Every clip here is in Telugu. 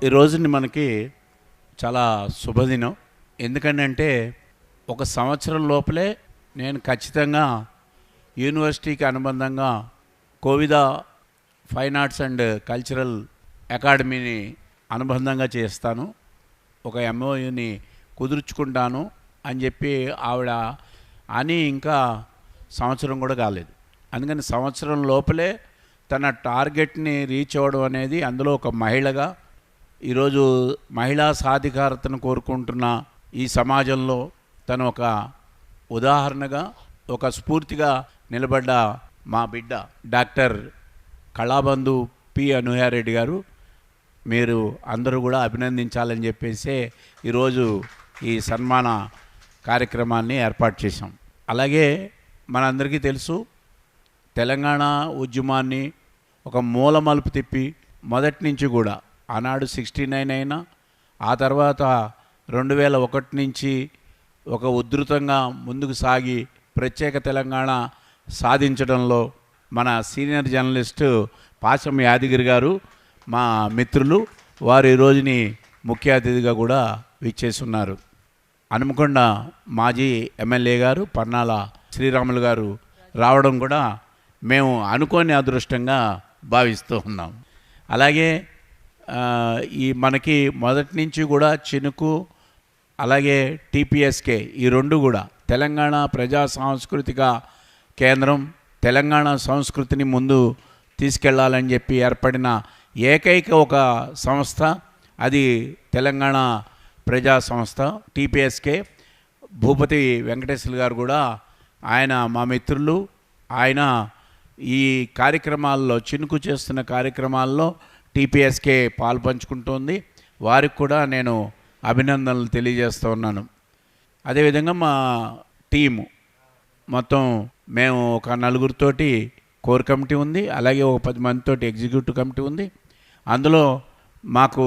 ఈ రోజుని మనకి చాలా శుభదినం. ఎందుకంటే ఒక సంవత్సరం లోపలే నేను ఖచ్చితంగా యూనివర్సిటీకి అనుబంధంగా Kovida fine arts and cultural అకాడమీని అనుబంధంగా చేస్తాను, ఒక ఎంఓయూని కుదుర్చుకుంటాను అని చెప్పి ఆవిడ అని ఇంకా సంవత్సరం కూడా కాలేదు. అందుకని సంవత్సరం లోపలే తన టార్గెట్ని రీచ్ అవ్వడం అనేది, అందులో ఒక మహిళగా ఈరోజు మహిళా సాధికారతను కోరుకుంటున్న ఈ సమాజంలో తను ఒక ఉదాహరణగా, ఒక స్ఫూర్తిగా నిలబడ్డ మా బిడ్డ డాక్టర్ కళాబంధు పి అనూహ్యారెడ్డి గారు. మీరు అందరూ కూడా అభినందించాలని చెప్పేసి ఈరోజు ఈ సన్మాన కార్యక్రమాన్ని ఏర్పాటు చేశాం. అలాగే మనందరికీ తెలుసు, తెలంగాణ ఉద్యమాన్ని ఒక మూల మలుపు తిప్పి మొదటి నుంచి కూడా ఆనాడు 69 అయినా, ఆ తర్వాత 2001 నుంచి ఒక ఉధృతంగా ముందుకు సాగి ప్రత్యేక తెలంగాణ సాధించడంలో మన సీనియర్ జర్నలిస్టు పాశం యాదగిరి గారు, మా మిత్రులు, వారు ఈ రోజుని ముఖ్య అతిథిగా కూడా విచ్చేస్తున్నారు. హనుమకొండ మాజీ ఎమ్మెల్యే గారు పన్నాల శ్రీరాములు గారు రావడం కూడా మేము అనుకోని అదృష్టంగా భావిస్తూ ఉన్నాం. అలాగే ఈ మనకి మొదటి నుంచి కూడా చినుకు, అలాగే టీపీఎస్కే, ఈ రెండు కూడా తెలంగాణ ప్రజా సాంస్కృతిక కేంద్రం, తెలంగాణ సంస్కృతిని ముందు తీసుకెళ్లాలని చెప్పి ఏర్పడిన ఏకైక ఒక సంస్థ అది తెలంగాణ ప్రజా సంస్థ టీపీఎస్కే. భూపతి వెంకటేశ్వర గారు కూడా, ఆయన మా మిత్రులు. ఆయన ఈ కార్యక్రమాల్లో, చినుకు చేస్తున్న కార్యక్రమాల్లో టీపీఎస్కే పాల్పంచుకుంటోంది. వారికి కూడా నేను అభినందనలు తెలియజేస్తూ ఉన్నాను. అదేవిధంగా మా టీము మొత్తం మేము ఒక 4 కోర్ కమిటీ ఉంది, అలాగే ఒక 10 మందితోటి ఎగ్జిక్యూటివ్ కమిటీ ఉంది. అందులో మాకు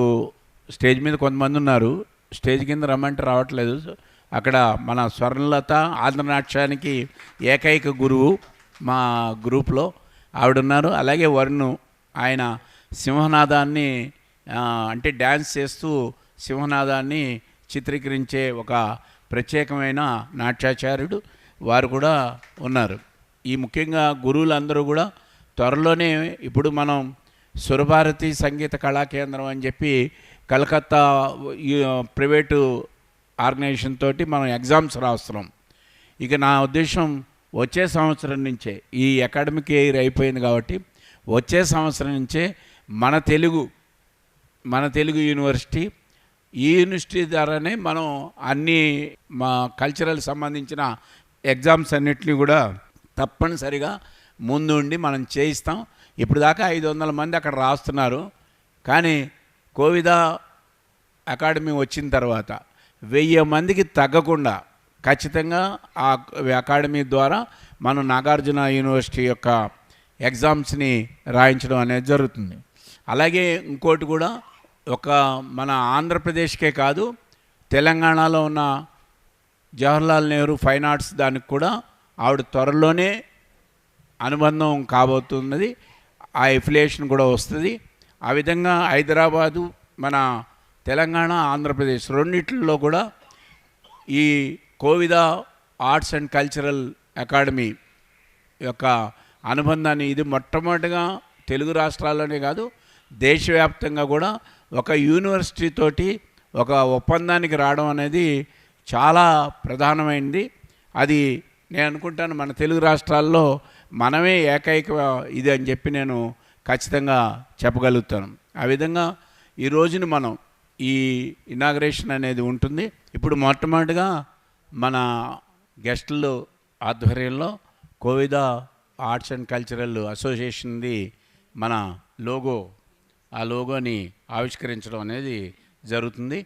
స్టేజ్ మీద కొంతమంది ఉన్నారు, స్టేజ్ కింద రమ్మంటే రావట్లేదు. అక్కడ మన స్వర్ణలత ఆంధ్రనాట్యానికి ఏకైక గురువు మా గ్రూప్లో ఆవిడున్నారు. అలాగే వరుణ్, ఆయన సింహనాదాన్ని అంటే డ్యాన్స్ చేస్తూ సింహనాదాన్ని చిత్రీకరించే ఒక ప్రత్యేకమైన నాట్యాచార్యుడు, వారు కూడా ఉన్నారు. ఈ ముఖ్యంగా గురువులందరూ కూడా త్వరలోనే, ఇప్పుడు మనం సురభారతి సంగీత కళా కేంద్రం అని చెప్పి కలకత్తా ప్రైవేటు ఆర్గనైజేషన్ తోటి మనం ఎగ్జామ్స్ రాస్తున్నాం. ఇక నా ఉద్దేశం వచ్చే సంవత్సరం నుంచే, ఈ అకాడమిక్ ఇయర్ అయిపోయింది కాబట్టి వచ్చే సంవత్సరం నుంచే మన తెలుగు యూనివర్సిటీ, ఈ యూనివర్సిటీ ద్వారానే మనం అన్ని మా కల్చరల్ సంబంధించిన ఎగ్జామ్స్ అన్నిటినీ కూడా తప్పనిసరిగా ముందు ఉండి మనం చేయిస్తాం. ఇప్పుడు దాకా 500 మంది అక్కడ రాస్తున్నారు, కానీ కోవిద అకాడమీ వచ్చిన తర్వాత 1000 మందికి తగ్గకుండా ఖచ్చితంగా ఆ అకాడమీ ద్వారా మనం నాగార్జున యూనివర్సిటీ యొక్క ఎగ్జామ్స్ని రాయించడం అనేది జరుగుతుంది. అలాగే ఇంకోటి కూడా, ఒక మన ఆంధ్రప్రదేశ్కే కాదు, తెలంగాణలో ఉన్న జవహర్లాల్ నెహ్రూ ఫైన్ ఆర్ట్స్ దానికి కూడా ఆవిడ త్వరలోనే అనుబంధం కాబోతున్నది, ఆ ఎఫిలియేషన్ కూడా వస్తుంది. ఆ విధంగా హైదరాబాదు, మన తెలంగాణ, ఆంధ్రప్రదేశ్ రెండిట్లో కూడా ఈ Kovida arts and cultural academy యొక్క అనుబంధాన్ని, ఇది మొట్టమొదటిగా తెలుగు రాష్ట్రాల్లోనే కాదు దేశవ్యాప్తంగా కూడా ఒక యూనివర్సిటీ తోటి ఒక ఒప్పందానికి రావడం అనేది చాలా ప్రధానమైనది. అది నేను అనుకుంటాను మన తెలుగు రాష్ట్రాల్లో మనమే ఏకైక ఇది అని చెప్పి నేను ఖచ్చితంగా చెప్పగలుగుతాను. ఆ విధంగా ఈ రోజుని మనం ఈ ఇనాగ్రేషన్ అనేది ఉంటుంది. ఇప్పుడు మొట్టమొదటిగా మన గెస్టుల ఆధ్వర్యంలో కోవిద ఆర్ట్స్ అండ్ కల్చరల్ అసోసియేషన్ది మన లోగో, ఆ లోగోని ఆవిష్కరించడం అనేది జరుగుతుంది.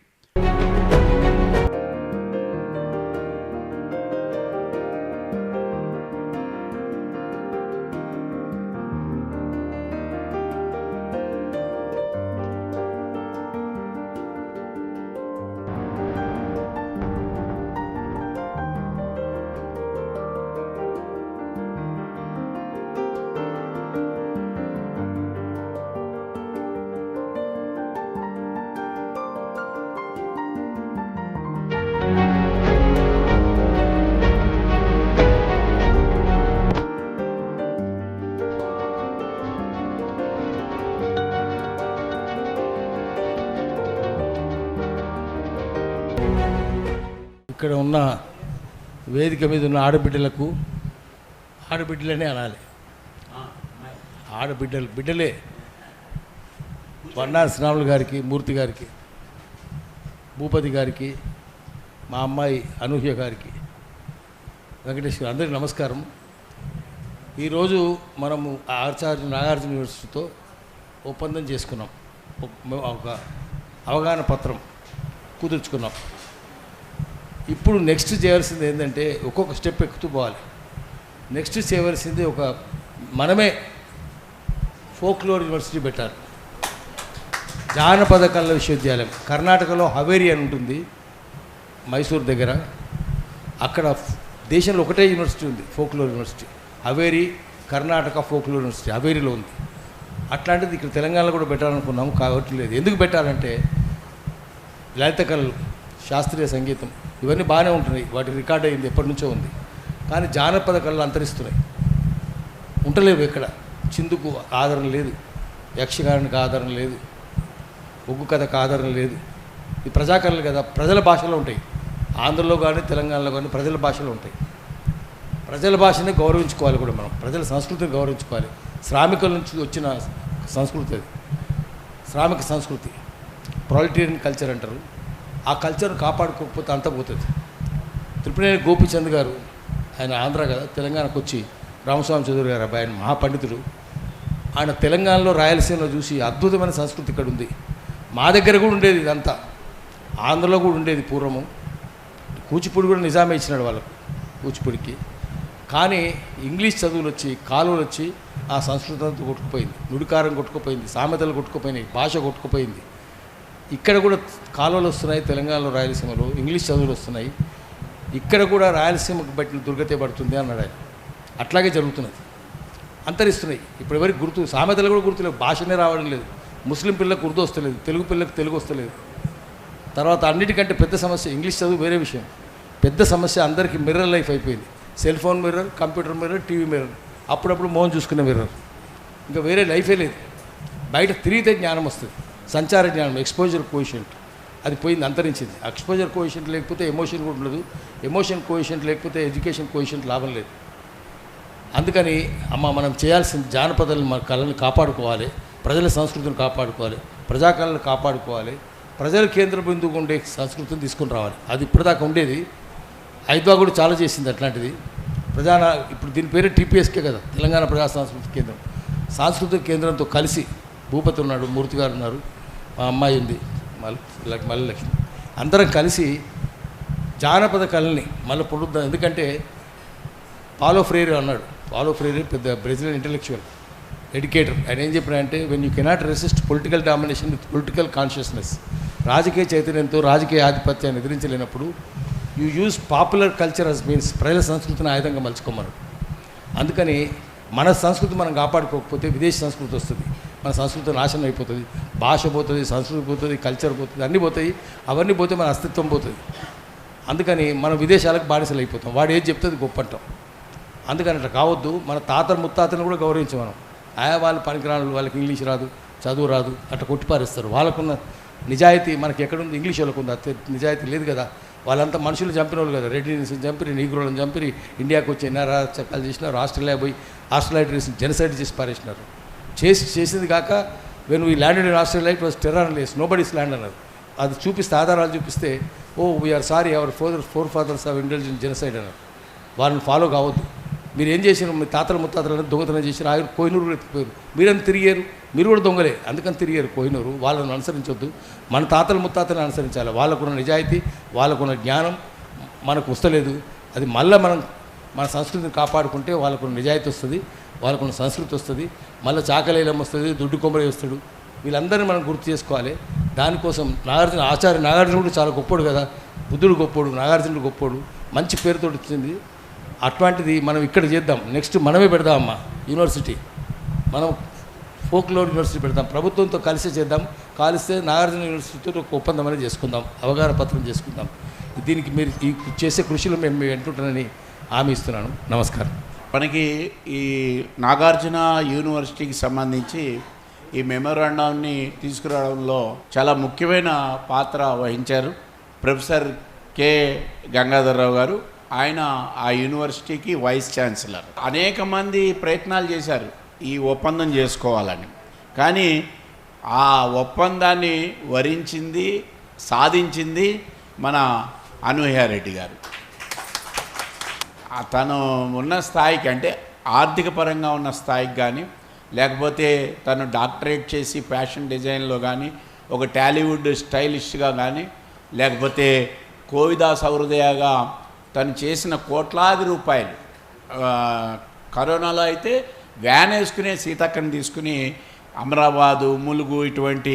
ఇక్కడ ఉన్న వేదిక మీద ఉన్న ఆడబిడ్డలకు, ఆడబిడ్డలనే అనాలి, బిడ్డలే, బండారు శ్రీరాములు గారికి, మూర్తి గారికి, భూపతి గారికి, మా అమ్మాయి అనూహ్య గారికి, వెంకటేశ్వర, అందరికీ నమస్కారం. ఈరోజు మనము ఆచార్య నాగార్జున యూనివర్సిటీతో ఒప్పందం చేసుకున్నాం, ఒక అవగాహన పత్రం కుదుర్చుకున్నాం. ఇప్పుడు నెక్స్ట్ చేయాల్సింది ఏంటంటే ఒక్కొక్క స్టెప్ ఎక్కుతూ పోవాలి. నెక్స్ట్ చేయవలసింది మనమే ఫోక్లోర్ యూనివర్సిటీ పెట్టాలి. జానపద కళల విశ్వవిద్యాలయం కర్ణాటకలో హవేరి అని ఉంటుంది, మైసూర్ దగ్గర. అక్కడ దేశంలో ఒకటే యూనివర్సిటీ ఉంది, folklore university. Haveri Karnataka folklore university హవేరిలో ఉంది. అట్లాంటిది ఇక్కడ తెలంగాణలో కూడా పెట్టాలనుకున్నాము, కాబట్టి లేదు. ఎందుకు పెట్టాలంటే లలిత కళలు, శాస్త్రీయ సంగీతం ఇవన్నీ బాగానే ఉంటున్నాయి, వాటి రికార్డ్ అయింది, ఎప్పటి నుంచో ఉంది. కానీ జానపద కళలు అంతరిస్తున్నాయి, ఉండలేవు. ఎక్కడ చిందుకు ఆదరణ లేదు, యక్షగానానికి ఆదరణ లేదు, ఒగ్గు కథకు ఆదరణ లేదు. ఇది ప్రజాకళలు కదా, ప్రజల భాషలో ఉంటాయి. ఆంధ్రలో కానీ తెలంగాణలో కానీ ప్రజల భాషలో ఉంటాయి. ప్రజల భాషని గౌరవించుకోవాలి కూడా మనం, ప్రజల సంస్కృతిని గౌరవించుకోవాలి. శ్రామికుల నుంచి వచ్చిన సంస్కృతి అది, శ్రామిక సంస్కృతి, ప్రొలిటేరియన్ కల్చర్ అంటారు. ఆ కల్చర్ను కాపాడుకోకపోతే అంతా పోతుంది. త్రిపురేని గోపీచంద్ గారు, ఆయన ఆంధ్ర కదా, తెలంగాణకు వచ్చి రామస్వామి చౌదరి గారు ఆయన మహాపండితుడు. ఆయన తెలంగాణలో రాయలసీమలో చూసి అద్భుతమైన సంస్కృతి ఇక్కడ ఉంది. మా దగ్గర కూడా ఉండేది ఇదంతా, ఆంధ్రలో కూడా ఉండేది పూర్వము. కూచిపూడి కూడా నిజామే ఇచ్చినాడు వాళ్ళకు, కూచిపూడికి. కానీ ఇంగ్లీష్ చదువులు వచ్చి, కాలువలు వచ్చి ఆ సంస్కృతి అంతా కొట్టుకుపోయింది, నుడికారం కొట్టుకుపోయింది, సామెతలు కొట్టుకుపోయినాయి, భాష కొట్టుకుపోయింది. ఇక్కడ కూడా కాలువలు వస్తున్నాయి, తెలంగాణలో రాయలసీమలో ఇంగ్లీష్ చదువులు వస్తున్నాయి. ఇక్కడ కూడా రాయలసీమకు బట్టిన దుర్గతే పడుతుంది అన్నాడు ఆయన. అట్లాగే జరుగుతున్నది, అంతరిస్తున్నాయి. ఇప్పుడు ఎవరికి గుర్తు, సామెతలు కూడా గుర్తులేవు, భాషనే రావడం లేదు. ముస్లిం పిల్లలకు ఉర్దూ వస్తలేదు, తెలుగు పిల్లలకు తెలుగు వస్తలేదు. తర్వాత అన్నిటికంటే పెద్ద సమస్య ఇంగ్లీష్ చదువు వేరే విషయం. పెద్ద సమస్య అందరికీ మిర్రర్ లైఫ్ అయిపోయింది. Cell phone mirror, computer mirror, TV mirror, అప్పుడప్పుడు మోహన్ చూసుకునే మిర్రర్. ఇంకా వేరే లైఫే లేదు. బయట తిరిగితే జ్ఞానం వస్తుంది, సంచార జ్ఞానం, ఎక్స్పోజర్ కోఎఫిషియంట్ అది పోయింది, అంతరించింది. ఎక్స్పోజర్ కోఎఫిషియంట్ లేకపోతే ఎమోషన్ కూడా ఉండదు, ఎమోషన్ కోఎఫిషియంట్ లేకపోతే ఎడ్యుకేషన్ కోఎఫిషియంట్ లాభం లేదు. అందుకని మనం చేయాల్సిన జానపదాలను, మన కళలను కాపాడుకోవాలి, ప్రజల సంస్కృతిని కాపాడుకోవాలి, ప్రజాకళలను కాపాడుకోవాలి, ప్రజల కేంద్ర బిందువుగా ఉండే సంస్కృతిని తీసుకుని రావాలి. అది ఇప్పటిదాకా ఉండేది. హైదరాబాద్ కూడా చాలా చేసింది అట్లాంటిది. ఇప్పుడు దీని పేరే టీపీఎస్కే కదా, తెలంగాణ ప్రజా సాంస్కృతిక కేంద్రం. సాంస్కృతిక కేంద్రంతో కలిసి భూపతి ఉన్నాడు, మూర్తి గారు ఉన్నారు, మా అమ్మాయి ఉంది మళ్ళీ లక్ష్మి, అందరం కలిసి జానపద కళని మళ్ళీ పునరుద్ధరణ. ఎందుకంటే పాలో ఫ్రేరే అన్నాడు, పాలో ఫ్రేరే పెద్ద బ్రెజిలియన్ ఇంటలెక్చువల్ ఎడ్యుకేటర్. ఆయన ఏం చెప్పారంటే, when you cannot resist political domination with political consciousness, రాజకీయ చైతన్యంతో రాజకీయ ఆధిపత్యాన్ని ఎదిరించలేనప్పుడు you use popular culture as means, ప్రజల సంస్కృతిని ఆయుధంగా మలుచుకోమన్నాడు. అందుకని మన సంస్కృతి మనం కాపాడుకోకపోతే విదేశీ సంస్కృతి వస్తుంది, మన సంస్కృతి నాశనం అయిపోతుంది, భాష పోతుంది, సంస్కృతి పోతుంది, కల్చర్ పోతుంది, అన్నీ పోతాయి. అవన్నీ పోతే మన అస్తిత్వం పోతుంది. అందుకని మనం విదేశాలకు బానిసలు అయిపోతాం, వాడు ఏది చెప్తుంది గొప్ప అంటాం. అందుకని అట్లా కావద్దు. మన తాతలు ముత్తాతలను కూడా గౌరవించాం మనం. వాళ్ళు పనికిరాను, వాళ్ళకి ఇంగ్లీష్ రాదు, చదువు రాదు, అట్లా కొట్టిపారేస్తారు. వాళ్ళకున్న నిజాయితీ మనకి ఎక్కడుంది? ఇంగ్లీష్ వాళ్ళకు ఉంది, నిజాయితీ లేదు కదా. వాళ్ళంతా మనుషులు చంపిన వాళ్ళు కదా, రెడ్డిని చంపిరి, నీగ్రోలను చంపిరి, ఇండియాకి వచ్చి ఎన్ఆర్ చక్కాలు చేసినారు, ఆస్ట్రేలియా పోయి ఆస్ట్రేలియా జెనసైడ్ చేసి పారేసినారు. చేసింది కాక when we landed in Australia it was terra nullius, no bodies land అన్నారు. అది చూపిస్తే, ఆధారాలు చూపిస్తే, oh we're sorry our forefathers of intelligence genocide అన్నారు. వాళ్ళని ఫాలో కావద్దు. మీరు ఏం చేసినారు? మీ తాతల ముత్తాతలను దొంగతనం చేసి ఆయన కోహినూరు ఎత్తిపోయారు, మీరంతా తిరిగారు, మీరు కూడా దొంగలే, అందుకని తిరిగారు కోహినూరు. వాళ్ళని అనుసరించొద్దు, మన తాతల ముత్తాతలను అనుసరించాలి. వాళ్ళకున్న నిజాయితీ, వాళ్ళకున్న జ్ఞానం మనకు వస్తలేదు. అది మళ్ళీ మన సంస్కృతిని కాపాడుకుంటే వాళ్ళకున్న నిజాయితీ వస్తుంది, వాళ్ళకున్న సంస్కృతి వస్తుంది. మళ్ళీ చాకలేలం వస్తుంది, దుడ్డు కొమ్మరి వస్తాడు. వీళ్ళందరినీ మనం గుర్తు చేసుకోవాలి. దానికోసం ఆచార్య నాగార్జున కూడా చాలా గొప్పోడు కదా, బుద్ధుడు గొప్పోడు, నాగార్జునుడు గొప్పోడు, మంచి పేరుతో వచ్చింది. అటువంటిది మనం ఇక్కడ చేద్దాం. నెక్స్ట్ మనమే పెడదామమ్మా యూనివర్సిటీ, మనం ఫోక్లోర్ యూనివర్సిటీ పెడదాం, ప్రభుత్వంతో కలిసి చేద్దాం. కలిస్తే నాగార్జున యూనివర్సిటీతో ఒక ఒప్పందం అనేది చేసుకుందాం, అవగాహన పత్రం చేసుకుందాం. దీనికి మీరు ఈ చేసే కృషిలో మేము వెంటుంటానని హామీ ఇస్తున్నాను. నమస్కారం. మనకి ఈ నాగార్జున యూనివర్సిటీకి సంబంధించి ఈ మెమోరాండంని తీసుకురావడంలో చాలా ముఖ్యమైన పాత్ర వహించారు ప్రొఫెసర్ కె గంగాధరరావు గారు, ఆయన ఆ యూనివర్సిటీకి వైస్ ఛాన్సలర్. అనేక మంది ప్రయత్నాలు చేశారు ఈ ఒప్పందం చేసుకోవాలని, కానీ ఆ ఒప్పందాన్ని వరించింది, సాధించింది మన అనూహ్యారెడ్డి గారు. తను ఉన్న స్థాయికి, అంటే ఆర్థిక పరంగా ఉన్న స్థాయికి కానీ, లేకపోతే తను డాక్టరేట్ చేసి ఫ్యాషన్ డిజైన్లో కానీ, ఒక టాలీవుడ్ స్టైలిష్గా కానీ, లేకపోతే కోవిదాస్ హృదయగా తను చేసిన కోట్లాది రూపాయలు, కరోనాలో అయితే వ్యాన్ వేసుకునే సీతక్కని తీసుకుని అమరాబాదు, ములుగు ఇటువంటి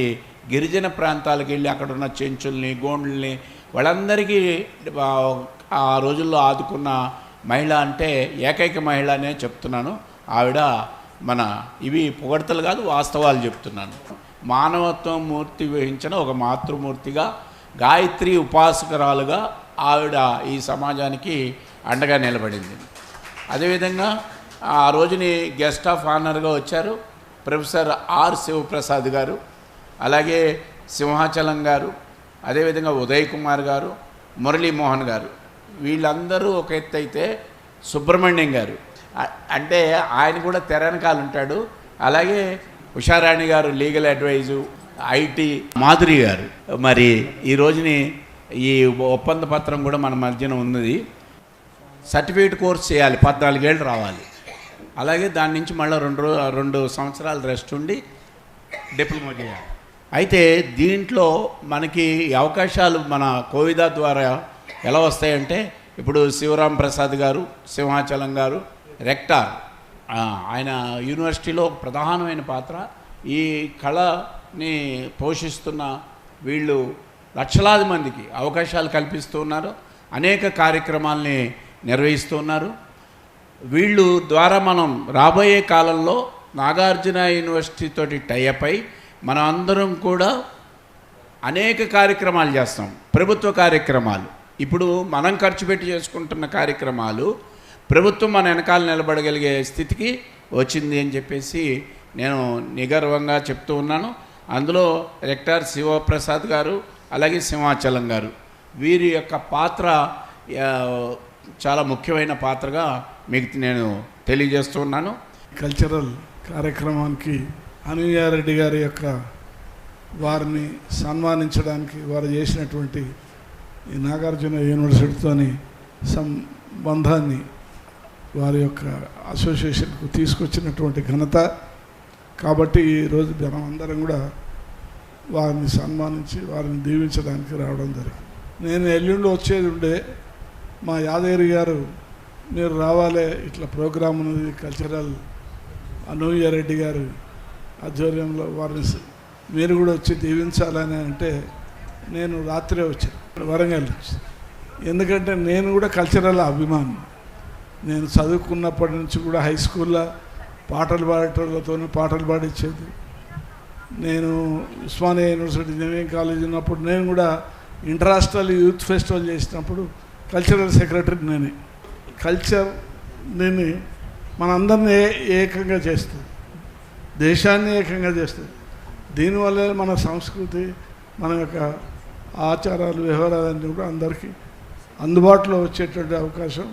గిరిజన ప్రాంతాలకు వెళ్ళి అక్కడ ఉన్న చెంచుల్ని, గోండ్లని వాళ్ళందరికీ ఆ రోజుల్లో ఆదుకున్న మహిళ అంటే ఏకైక మహిళ అనే చెప్తున్నాను. ఆవిడ మన ఇవి పొగడ్తలు కాదు, వాస్తవాలు చెప్తున్నాను. మానవత్వం మూర్తి వహించిన ఒక మాతృమూర్తిగా, గాయత్రి ఉపాసకురాలుగా ఆవిడ ఈ సమాజానికి అండగా నిలబడింది. అదేవిధంగా ఆ రోజుని గెస్ట్ ఆఫ్ ఆనర్గా వచ్చారు ప్రొఫెసర్ ఆర్ శివప్రసాద్ గారు, అలాగే సింహాచలం గారు, అదేవిధంగా ఉదయ్ కుమార్ గారు, మురళీమోహన్ గారు. వీళ్ళందరూ ఒక ఎత్తు అయితే సుబ్రహ్మణ్యం గారు అంటే ఆయన కూడా తెరనకాలు ఉంటాడు. అలాగే ఉషారాణి గారు లీగల్ అడ్వైజు, ఐటీ, మాధురి గారు. మరి ఈ రోజుని ఈ ఒప్పంద పత్రం కూడా మన మధ్యన ఉన్నది. సర్టిఫికేట్ కోర్స్ చేయాలి, 14 ఏళ్ళు రావాలి. అలాగే దాని నుంచి మళ్ళీ 2 సంవత్సరాలు రెస్ట్ ఉండి డిప్లొమా చేయాలి. అయితే దీంట్లో మనకి అవకాశాలు మన కోవిదా ద్వారా ఎలా వస్తాయంటే, ఇప్పుడు శివరాం ప్రసాద్ గారు, సింహాచలం గారు రెక్టార్, ఆయన యూనివర్సిటీలో ప్రధానమైన పాత్ర. ఈ కళని పోషిస్తున్న వీళ్ళు లక్షలాది మందికి అవకాశాలు కల్పిస్తూ ఉన్నారు, అనేక కార్యక్రమాల్ని నిర్వహిస్తూ ఉన్నారు. వీళ్ళు ద్వారా మనం రాబోయే కాలంలో నాగార్జున యూనివర్సిటీ తోటి టైఅప్ అయి మనం అందరం కూడా అనేక కార్యక్రమాలు చేస్తాం, ప్రభుత్వ కార్యక్రమాలు. ఇప్పుడు మనం ఖర్చు పెట్టి చేసుకుంటున్న కార్యక్రమాలు ప్రభుత్వం మన వెనకాల నిలబడగలిగే స్థితికి వచ్చింది అని చెప్పేసి నేను నిగర్వంగా చెప్తూ ఉన్నాను. అందులో రెక్టార్ శివప్రసాద్ గారు, అలాగే సింహాచలం గారు, వీరి యొక్క పాత్ర చాలా ముఖ్యమైన పాత్రగా మీకు నేను తెలియజేస్తూ ఉన్నాను. కల్చరల్ కార్యక్రమానికి అనూహ్యారెడ్డి గారి యొక్క వారిని సన్మానించడానికి వారు చేసినటువంటి ఈ నాగార్జున యూనివర్సిటీతోని సంబంధాన్ని వారి యొక్క అసోసియేషన్కు తీసుకొచ్చినటువంటి ఘనత. కాబట్టి ఈరోజు మనం అందరం కూడా వారిని సన్మానించి వారిని దీవించడానికి రావడం జరిగింది. నేను ఎల్లుండి వచ్చేది ఉండే, మా యాదగిరి గారు మీరు రావాలే, ఇట్లా ప్రోగ్రామ్ ఉన్నది కల్చరల్, అనూహ్యారెడ్డి గారు ఆధ్వర్యంలో వారిని మీరు కూడా వచ్చి దీవించాలని అంటే నేను రాత్రే వచ్చాను, వరంగల్ నుంచి. ఎందుకంటే నేను కూడా కల్చరల్ అభిమాని. నేను చదువుకున్నప్పటి నుంచి కూడా హై స్కూల్లో పాటలు పాడేటోళ్ళతో పాటలు పాడించేది. నేను ఉస్మానియా యూనివర్సిటీ ఇంజనీరింగ్ కాలేజ్ ఉన్నప్పుడు నేను కూడా ఇంటర్నేషనల్ యూత్ ఫెస్టివల్ చేసినప్పుడు కల్చరల్ సెక్రటరీ నేనే. కల్చర్ దీన్ని మనందరినీ ఏకంగా చేస్తుంది, దేశాన్ని ఏకంగా చేస్తుంది. దీనివల్ల మన సంస్కృతి, మన యొక్క ఆచారాలు, వ్యవహారాలన్నీ కూడా అందరికీ అందుబాటులో వచ్చేటువంటి అవకాశం,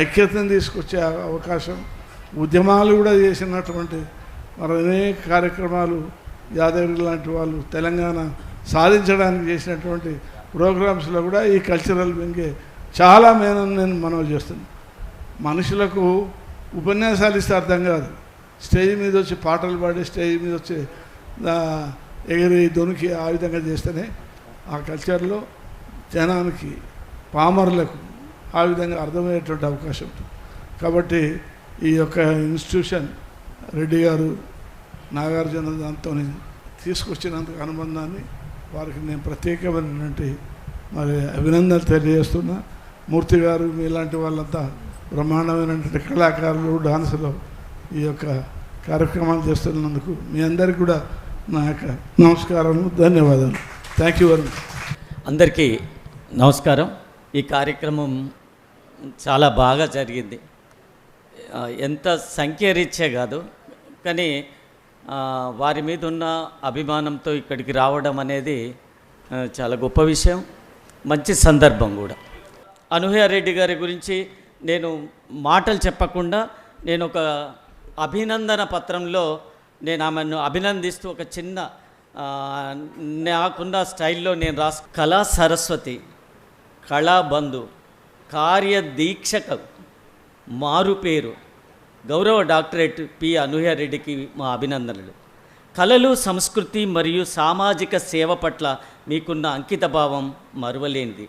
ఐక్యతను తీసుకొచ్చే అవకాశం, ఉద్యమాలు కూడా చేసినటువంటి మరి అనేక కార్యక్రమాలు యాదగిరి లాంటి వాళ్ళు తెలంగాణ సాధించడానికి చేసినటువంటి ప్రోగ్రామ్స్లో కూడా ఈ కల్చరల్ వింగే చాలా నేను మనవి చేస్తున్నాను. మనుషులకు ఉపన్యాసాలు ఇస్తే అర్థం కాదు, స్టేజ్ మీద వచ్చి పాటలు పాడి స్టేజ్ మీద వచ్చి ఎగిరి దొనికి ఆ విధంగా చేస్తేనే ఆ కల్చర్లో జనానికి, పామరులకు ఆ విధంగా అర్థమయ్యేటువంటి అవకాశం ఉంటుంది. కాబట్టి ఈ యొక్క ఇన్స్టిట్యూషన్ రెడ్డి గారు నాగార్జున దాంతో తీసుకొచ్చినందుకు అనుబంధాన్ని వారికి నేను ప్రత్యేకమైనటువంటి మరి అభినందనలు తెలియజేస్తున్నా. మూర్తి గారు మీలాంటి వాళ్ళంతా బ్రహ్మాండమైనటువంటి కళాకారులు, డాన్సులో ఈ యొక్క కార్యక్రమాలు చేస్తున్నందుకు మీ అందరికీ కూడా నా యొక్క నమస్కారం, ధన్యవాదాలు. Thank you very much. అందరికీ నమస్కారం. ఈ కార్యక్రమం చాలా బాగా జరిగింది. ఎంత సంఖ్యారీత్యా కాదు, కానీ వారి మీద ఉన్న అభిమానంతో ఇక్కడికి రావడం అనేది చాలా గొప్ప విషయం. మంచి సందర్భం కూడా. అనూహ్య రెడ్డి గారి గురించి నేను మాటలు చెప్పకుండా నేను ఒక అభినందన పత్రంలో నేను ఆమెను అభినందిస్తూ ఒక చిన్న నాకున్న స్టైల్లో నేను కళా సరస్వతి, కళాబంధు, కార్యదీక్షక, మారుపేరు, గౌరవ డాక్టరేట్ పి అనూహ్య రెడ్డికి మా అభినందనలు. కళలు, సంస్కృతి మరియు సామాజిక సేవ పట్ల మీకున్న అంకితభావం మరువలేనిది.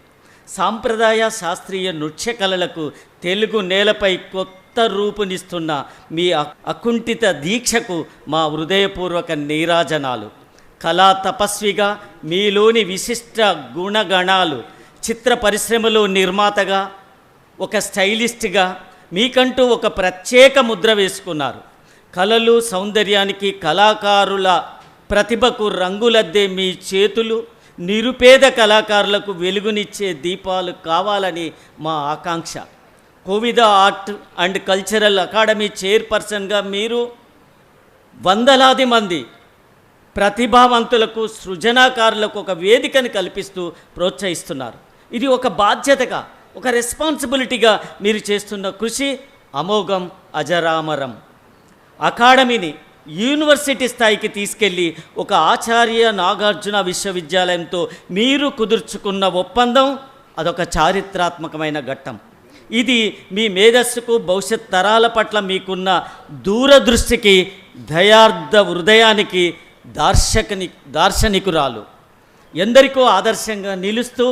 సాంప్రదాయ శాస్త్రీయ నృత్య కళలకు తెలుగు నేలపై కొత్త రూపునిస్తున్న మీ అకుంఠిత దీక్షకు మా హృదయపూర్వక నీరాజనాలు. కళా తపస్విగా మీలోని విశిష్ట గుణగణాలు, చిత్ర పరిశ్రమలో నిర్మాతగా, ఒక స్టైలిస్ట్గా మీకంటూ ఒక ప్రత్యేక ముద్ర వేసుకున్నారు. కళలు, సౌందర్యానికి, కళాకారుల ప్రతిభకు రంగులద్దే మీ చేతులు నిరుపేద కళాకారులకు వెలుగునిచ్చే దీపాలు కావాలని మా ఆకాంక్ష. Kovida art and cultural academy చైర్పర్సన్గా మీరు వందలాది మంది ప్రతిభావంతులకు, సృజనాకారులకు ఒక వేదికను కల్పిస్తూ ప్రోత్సహిస్తున్నారు. ఇది ఒక బాధ్యతగా, ఒక రెస్పాన్సిబిలిటీగా మీరు చేస్తున్న కృషి అమోఘం, అజరామరం. అకాడమీని యూనివర్సిటీ స్థాయికి తీసుకెళ్ళి ఒక ఆచార్య నాగార్జున విశ్వవిద్యాలయంతో మీరు కుదుర్చుకున్న ఒప్పందం అదొక చారిత్రాత్మకమైన ఘట్టం. ఇది మీ మేధస్సుకు, భవిష్యత్ తరాల పట్ల మీకున్న దూరదృష్టికి, దయార్థ హృదయానికి దార్శనికురాలు. ఎందరికో ఆదర్శంగా నిలుస్తూ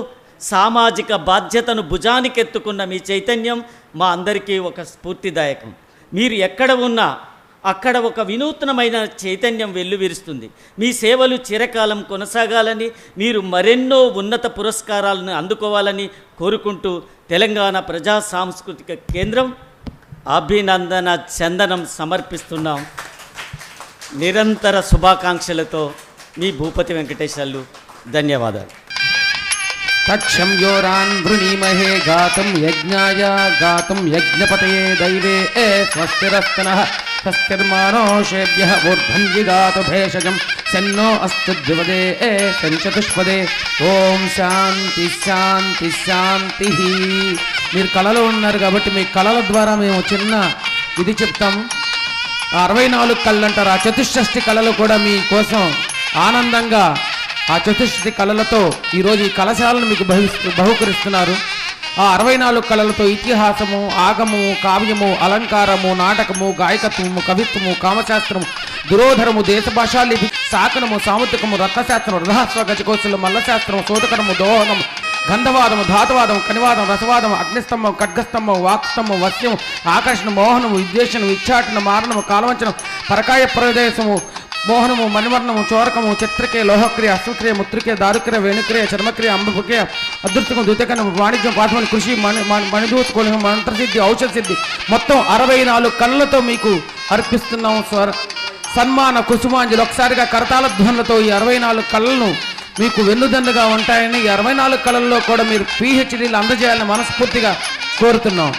సామాజిక బాధ్యతను భుజానికెత్తుకున్న మీ చైతన్యం మా అందరికీ ఒక స్ఫూర్తిదాయకం. మీరు ఎక్కడ ఉన్నా అక్కడ ఒక వినూత్నమైన చైతన్యం వెల్లువిరుస్తుంది. మీ సేవలు చిరకాలం కొనసాగాలని, మీరు మరెన్నో ఉన్నత పురస్కారాలను అందుకోవాలని కోరుకుంటూ తెలంగాణ ప్రజా సాంస్కృతిక కేంద్రం అభినందన చందనం సమర్పిస్తున్నాం. నిరంతర శుభాకాంక్షలతో మీ భూపతి వెంకటేశ్వర్లు. ధన్యవాదాలు. తక్షంయోరాన్ వృణీమహే గాతం యజ్ఞాయ గాతం యజ్ఞపతయే దైవే స్వస్తిరస్తనః స్వస్తిర్మానోషేభ్యః ఊర్ధ్వంజిగాతు భేషజం సన్నో అస్తు ద్విపదే సంచతుష్పదే. ఓం శాంతి శాంతి శాంతి. మీరు కళలో ఉన్నారు కాబట్టి మీ కళల ద్వారా మేము చిన్న ఇది చెప్తాము. 64 కళలు అంటారు. ఆ చతుషష్ఠి కళలు కూడా మీ కోసం ఆనందంగా ఆ చతుష్టి కళలతో ఈరోజు ఈ కళశాలను మీకు బహుకరిస్తున్నారు. ఆ 64 కళలతో ఇతిహాసము, ఆగము, కావ్యము, అలంకారము, నాటకము, గాయకత్వము, కవిత్వము, కామశాస్త్రము, దురోధరము, దేశ భాషా లిపి, శాసనము, సాముద్రికము, రత్నశాస్త్రము, రథాస్వ, గజకోశలు, మల్లశాస్త్రము, సోదకరము, దోహనము, గంధవాదము, ధాతువాదము, కనివాదం, రసవాదము, అగ్నిస్తంభం, ఖడ్గస్తంభం, వాక్స్తంభం, వస్యము, ఆకర్షణ, మోహనము, విద్వేషణము, ఇచ్చాటన, మారణము, కాలవంచనం, పరకాయ ప్రదేశము, మోహనము, మణివర్ణము, చోరకము, చిత్రక్రియ, లోహక్రియ, అశ్వక్రియ, ముత్రిక్రియ, దారుక్రియ, వేణుక్రియ, చర్మక్రియ, అంబక్రియ, అదృష్టము, ద్వితకము, వాణిజ్యం, పాఠమని, కృషి, మణిదూతకులం, మంత్రసిద్ధి, ఔషధ సిద్ధి, మొత్తం 64 కళలతో మీకు అర్పిస్తున్నాము. సన్మాన కుసుమాంజలి. ఒకసారిగా కరతాళ ధ్వనులతో ఈ 64 కళలను మీకు వెన్నుదన్నుగా ఉంటాయని, ఈ 64 కళల్లో కూడా మీరు PhDలు అందజేయాలని మనస్ఫూర్తిగా కోరుతున్నాం.